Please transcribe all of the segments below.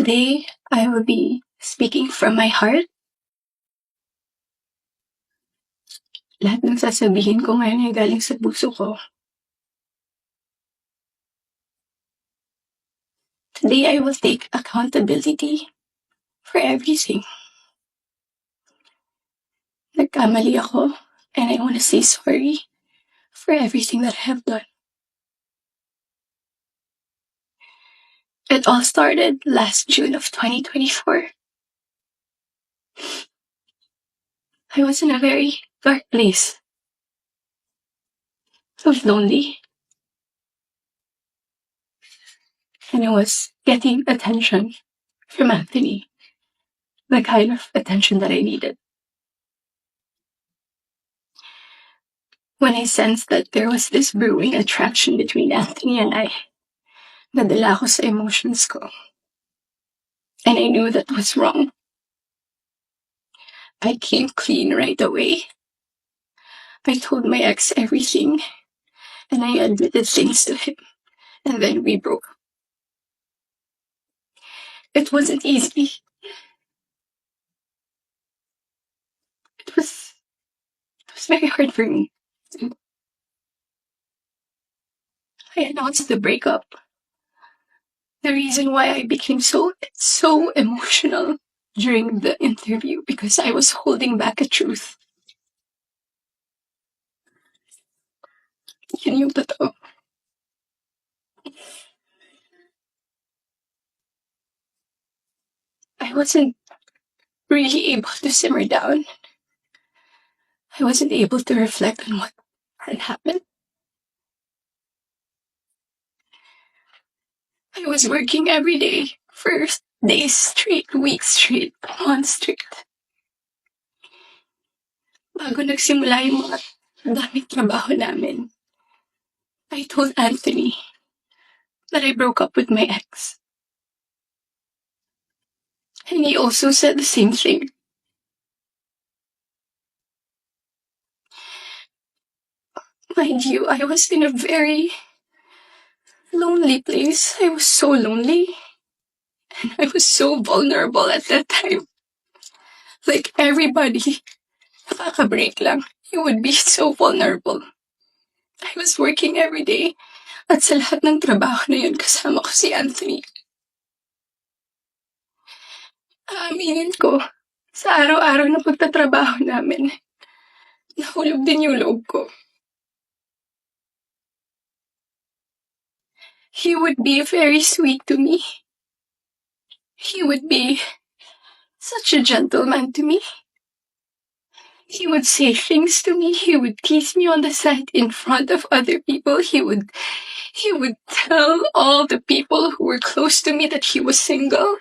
Today, I will be speaking from my heart. Lahat ng sasabihin ko ngayon ay galing sa puso ko. Today, I will take accountability for everything. Nagkamali ako, and I want to say sorry for everything that I have done. It all started last June of 2024. I was in a very dark place. I was lonely. And I was getting attention from Anthony. The kind of attention that I needed. When I sensed that there was this brewing attraction between Anthony and I, nadala ako sa emotions ko. And I knew that was wrong. I came clean right away. I told my ex everything, and I admitted things to him, and then we broke up. It wasn't easy. It was very hard for me. I announced the breakup. The reason why I became so emotional during the interview, because I was holding back a truth. Yun yung totoo. I wasn't really able to simmer down. I wasn't able to reflect on what had happened. I was working every day for days straight, weeks straight, months straight. Bago nagsimula yung mga daming trabaho namin, I told Anthony that I broke up with my ex. And he also said the same thing. Mind you, I was in a very lonely place. I was so lonely. And I was so vulnerable at that time. Like everybody, nakaka-break lang. You would be so vulnerable. I was working every day. At sa lahat ng trabaho na yun, kasama ko si Anthony. Aaminin ko, sa araw-araw na pagtatrabaho namin, nahulog din yung loob ko. He would be very sweet to me. He would be such a gentleman to me. He would say things to me. He would tease me on the side in front of other people. He would tell all the people who were close to me that he was single.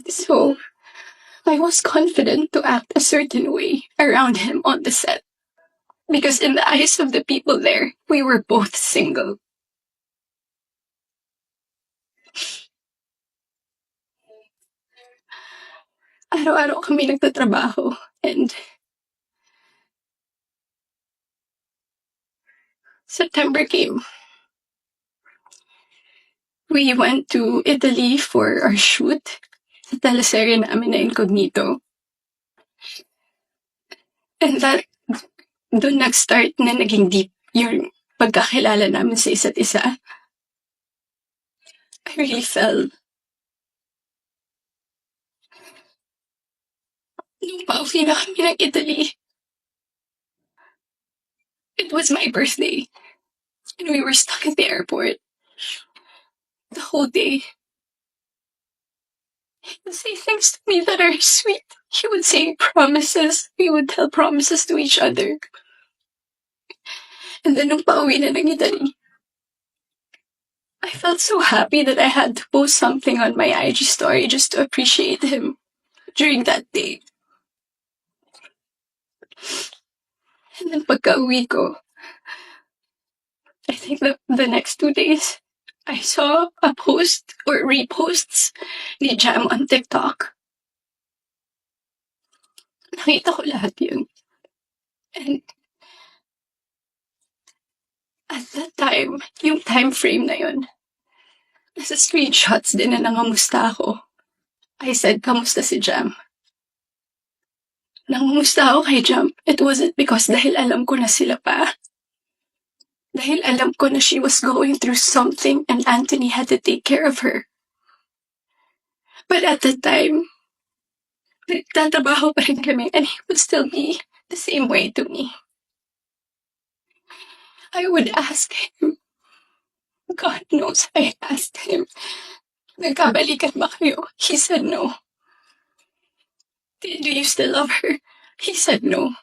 So, I was confident to act a certain way around him on the set. Because in the eyes of the people there, we were both single. Araw-araw kami nagtatrabaho, and September came. We went to Italy for our shoot sa teleserye namin na Incognito. And that, doon nag-start na naging deep yung pagkakilala namin sa isa't isa. I really fell. Nung pauwi na kami ng Italy, it was my birthday. And we were stuck at the airport the whole day. He would say things to me that are sweet. He would say promises. We would tell promises to each other. And then nung pauwi na ng Italy, I felt so happy that I had to post something on my IG story just to appreciate him during that day. And then pagka-uwi ko, I think the next 2 days, I saw a post or reposts ni Jam on TikTok. Nakita ko lahat yun. And at that time, yung time frame na yun, Nasa screenshots din na nangamusta ako. I said, kamusta si Jam? Nangamusta ako kay Jam. It wasn't because dahil alam ko na sila pa. Dahil alam ko na she was going through something and Anthony had to take care of her. But at the time, nagtatrabaho pa rin kami and he would still be the same way to me. I would ask him, God knows I asked him, nagkabalikan ba kayo? He said no. Do you still love her? He said no.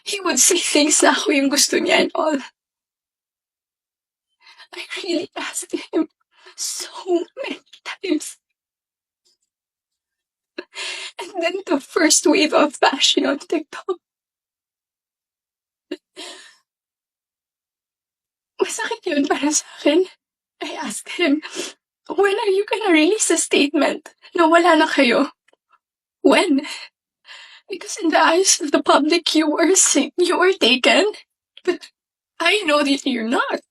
He would say things na ako yung gusto niya and all. I really asked him so many times. And then the first wave of bashing on TikTok. Masakit yun para sa akin. I asked him, when are you gonna release a statement na wala na kayo? When? Because in the eyes of the public, you were taken. But I know that you're not.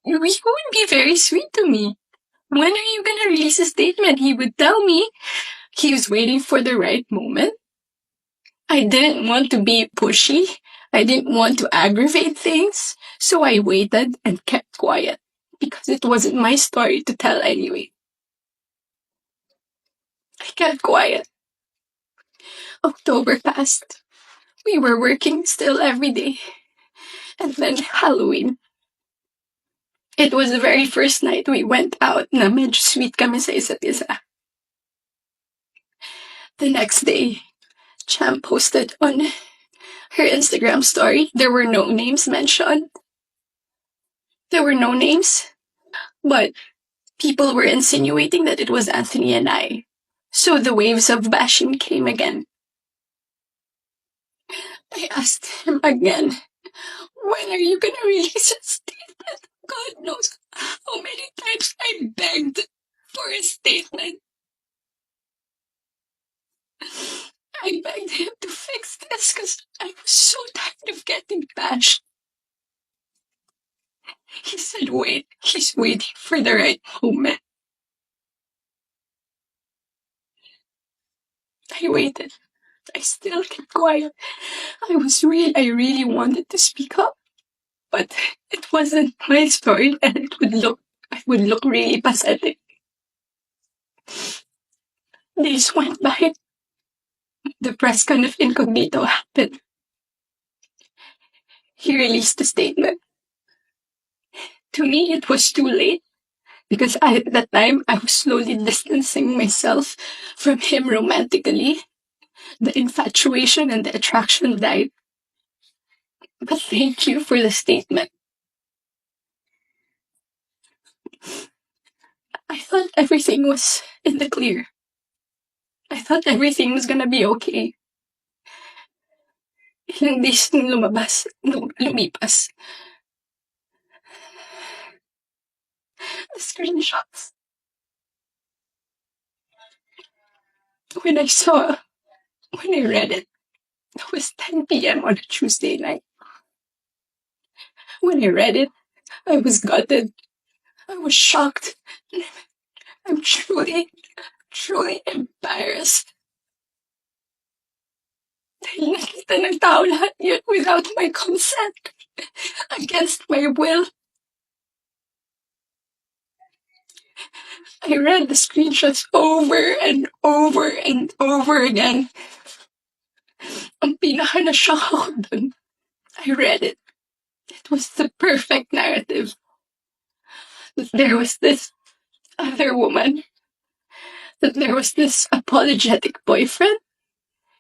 You would be very sweet to me. When are you gonna release a statement? He would tell me he was waiting for the right moment. I didn't want to be pushy. I didn't want to aggravate things. So I waited and kept quiet. Because it wasn't my story to tell anyway. I kept quiet. October passed. We were working still every day. And then Halloween. It was the very first night we went out na medyo sweet kami sa isa't isa. The next day, Cham posted on her Instagram story. There were no names mentioned. There were no names. But people were insinuating that it was Anthony and I. So the waves of bashing came again. I asked him again, when are you gonna release a statement? God knows how many times I begged for a statement. I begged him to fix this because I was so tired of getting bashed. He said, wait, he's waiting for the right moment. I waited. I still kept quiet. I really wanted to speak up. But it wasn't my story and I would look really pathetic. Days went by. The press con of Incognito happened. He released a statement. To me, it was too late because at that time, I was slowly distancing myself from him romantically. The infatuation and the attraction died. But thank you for the statement. I thought everything was in the clear. I thought everything was gonna be okay. Ilang days nung lumipas. The screenshots. When I read it was 10 p.m. on a Tuesday night. When I read it, I was gutted. I was shocked. I'm truly embarrassed. Dahil nakita ng tao lahat yun without my consent. Against my will. I read the screenshots over and over and over again. Ang pinaka-na-shock ako dun. I read it. It was the perfect narrative. There was this other woman. That there was this apologetic boyfriend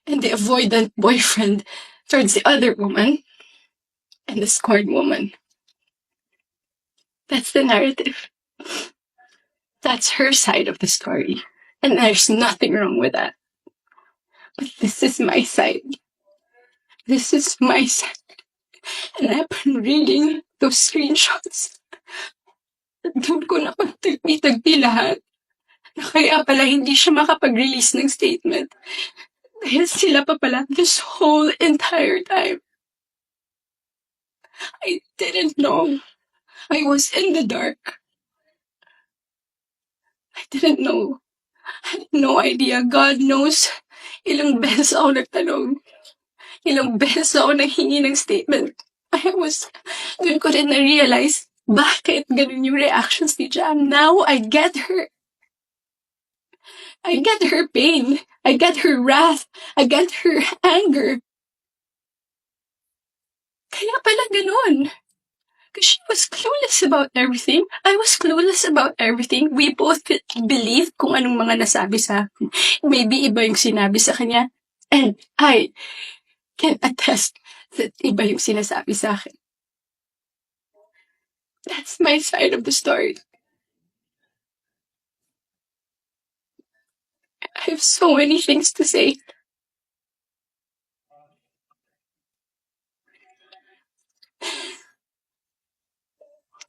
and the avoidant boyfriend towards the other woman and the scorned woman. That's the narrative. That's her side of the story. And there's nothing wrong with that. But this is my side. This is my side. And I've been reading those screenshots. Doon ko na pagtagpi lahat. Na kaya pala hindi siya makapag-release ng statement. Dahil sila pa pala this whole entire time. I didn't know. I was in the dark. I didn't know. I had no idea. God knows. Ilang beses ako nagtanong. Ilang beses ako nanghingi ng statement. Doon ko rin na-realize, bakit ganun yung reactions ni Jam. Now, I get her. I get her pain. I get her wrath. I get her anger. Kaya pala ganun. Because she was clueless about everything. I was clueless about everything. We both believed kung anong mga nasabi sa akin. Maybe iba yung sinabi sa kanya. And I can attest that iba yung sinasabi sa akin. That's my side of the story. I have so many things to say.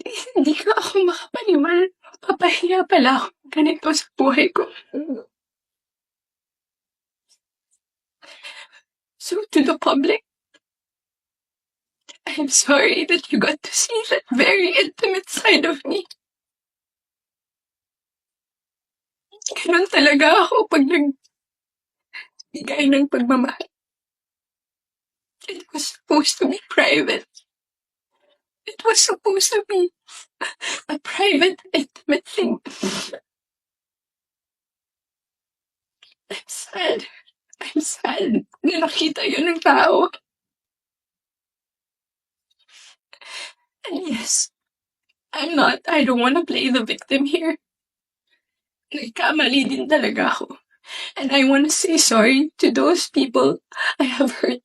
Hindi ka ako makapaniwala. Papahiya pala ako ganito sa buhay ko. So to the public, I'm sorry that you got to see that very intimate side of me. Ganun talaga ako pag nagbigay ng pagmamahal. It was supposed to be private. It was supposed to be a private, intimate thing. I'm sad. I'm sad na nakita yun ng tao. And yes, I don't want to play the victim here. Nagkamali din talaga ako. And I want to say sorry to those people I have hurt.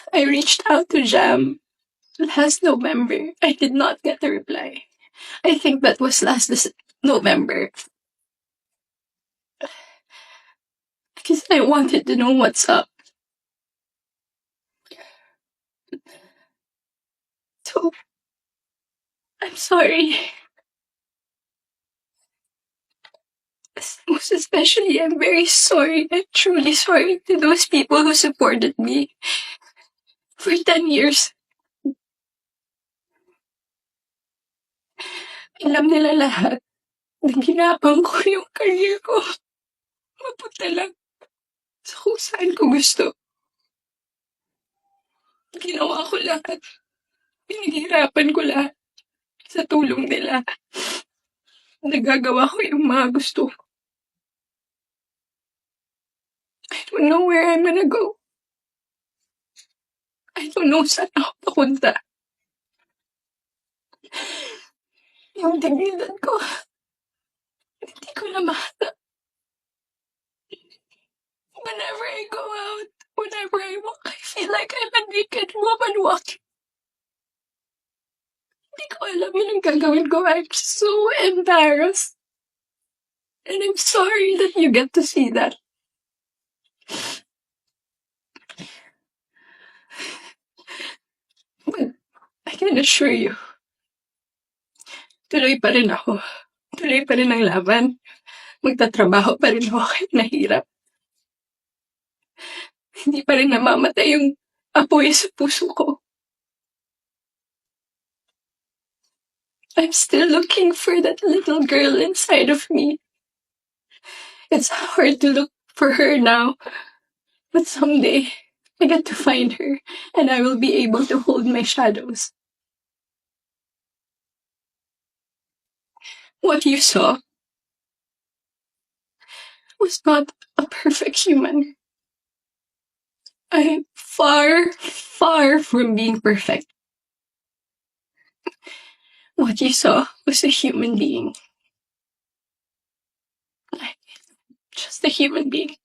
I reached out to Jam last November. I did not get a reply. I think that was last November. Because I wanted to know what's up. So, I'm sorry. Most especially, I'm very sorry. I'm truly sorry to those people who supported me for 10 years. Alam nila lahat na ginapang ko yung career ko. Mapunta lang sa kung saan ko gusto. Ginawa ko lahat. Pinaghirapan ko lahat sa tulong nila. Nagagawa ko yung mga gusto ko. I don't know where I'm gonna go. I don't know saan ako papunta. Yung dignidad ko, hindi ko na mahanap. Whenever I go out, whenever I walk, I feel like I'm a naked woman walking. Hindi ko alam yun ang gagawin ko. I'm so embarrassed. And I'm sorry that you get to see that. But I can assure you, tuloy pa rin ako. Tuloy pa rin ang laban. Magtatrabaho pa rin ako kahit nahirap. Hindi pa rin namamatay yung apoy sa puso ko. I'm still looking for that little girl inside of me. It's hard to look for her now, but someday I get to find her and I will be able to hold my shadows. What you saw was not a perfect human. I'm far, far from being perfect. What you saw was a human being. Just a human being.